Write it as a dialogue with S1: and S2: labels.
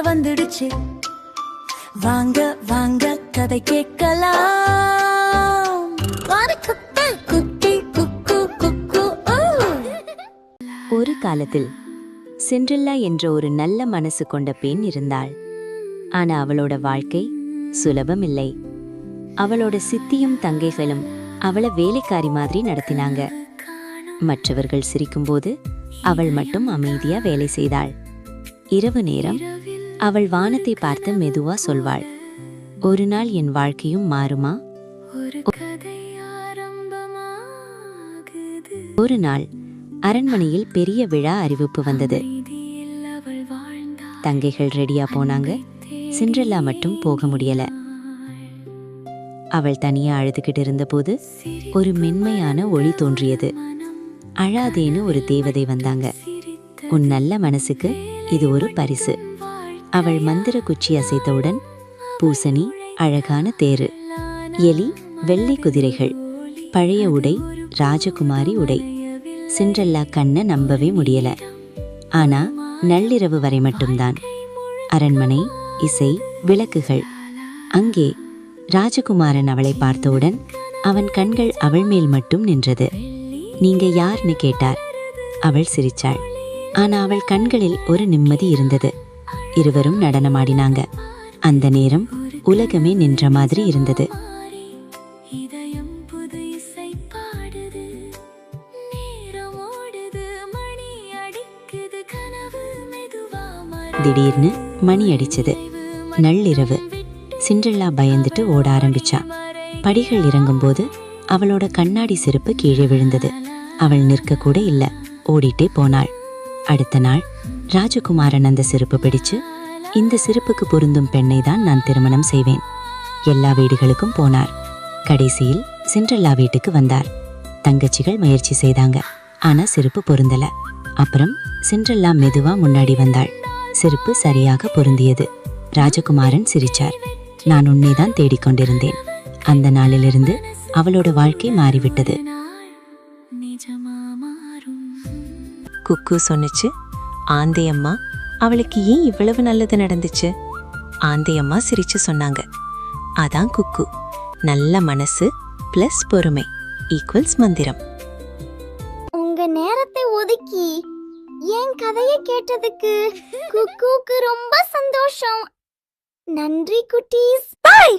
S1: வந்துடுச்சு. வாங்க வாங்க கதை கேட்கலாம். குட்டி குக்கு குக்கு.
S2: ஒரு காலத்தில் சிண்ட்ரெல்லா என்ற ஒரு நல்ல மனசு கொண்ட பெண் இருந்தாள். ஆனா அவளோட வாழ்க்கை சுலபமில்லை. அவளோட சித்தியும் தங்கைகளும் அவளை வேலைக்காரி மாதிரி நடத்தினாங்க. மற்றவர்கள் சிரிக்கும்போது அவள் மட்டும் அமைதியா வேலை செய்தாள். இரவு நேரம் அவள் வானத்தை பார்த்து மெதுவா சொல்வாள், ஒரு நாள் என் வாழ்க்கையும் மாறுமா. ஒரு நாள் அரண்மனையில் பெரிய விழா அறிவிப்பு வந்தது. தங்கைகள் ரெடியா போனாங்க. சிண்ட்ரெல்லா மட்டும் போக முடியல. அவள் தனியா அழுதுகிட்டு இருந்தபோது ஒரு மென்மையான ஒளி தோன்றியது. அழாதேன்னு ஒரு தேவதை வந்தாங்க. உன் நல்ல மனசுக்கு இது ஒரு பரிசு. அவள் மந்திர குச்சி அசைத்தவுடன் பூசணி, அழகான தேரு, எலி, வெள்ளை குதிரைகள், பழைய உடை, ராஜகுமாரி உடை. சிண்ட்ரெல்லா கண்ணை நம்பவே முடியல. ஆனா நள்ளிரவு வரை மட்டும்தான். அரண்மனை, இசை, விளக்குகள். அங்கே ராஜகுமாரன் அவளை பார்த்தவுடன் அவன் கண்கள் அவள் மேல் மட்டும் நின்றது. நீங்க யார்னு கேட்டார். அவள் சிரிச்சாள். ஆனா அவள் கண்களில் ஒரு நிம்மதி இருந்தது. இருவரும் நடனமாடினாங்க. அந்த நேரம் உலகமே நின்ற மாதிரி இருந்தது. திடீர்னு மணி அடிச்சது. நள்ளிரவு. சிண்ட்ரெல்லா பயந்துட்டு ஓட ஆரம்பிச்சா. படிகள் இறங்கும்போது அவளோட கண்ணாடி செருப்பு கீழே விழுந்தது. அவள் நிற்க கூட இல்ல, ஓடிட்டே போனாள். அடுத்த நாள் ராஜகுமாரன் அந்த செருப்பு பிடிச்சு, இந்த செருப்புக்கு பொருந்தும் பெண்ணை தான் நான் திருமணம் செய்வேன். எல்லா வீடுகளுக்கும் போனார். கடைசியில் சிண்ட்ரெல்லா வீட்டுக்கு வந்தார். தங்கச்சிகள் முயற்சி செய்தாங்க, ஆனா செருப்பு பொருந்தல. அப்புறம் சிண்ட்ரெல்லா மெதுவா முன்னாடி வந்தாள். செருப்பு சரியாக பொருந்தியது. ராஜகுமாரன் சிரிச்சார். நான் உன்னைதான் தேடிக்கொண்டிருந்தேன். அந்த நாளிலிருந்து அவளோட வாழ்க்கை மாறிவிட்டது.
S3: குக்கு சொன்னுச்சு, ஆந்தையம்மா அவளுக்கு ஏன் இவ்வளவு நல்லது நடந்துச்சு? ஆந்தையம்மா சிரிச்சு சொன்னாங்க, அதான் குக்கு. நல்ல மனசு பிளஸ் பொறுமை ஈக்குவல்ஸ் மந்திரம்.
S4: உங்க நேரத்தை ஒதுக்கி என் கதையை கேட்டதுக்கு குக்குக்கு ரொம்ப சந்தோஷம். நன்றி குட்டீஸ். பாய்.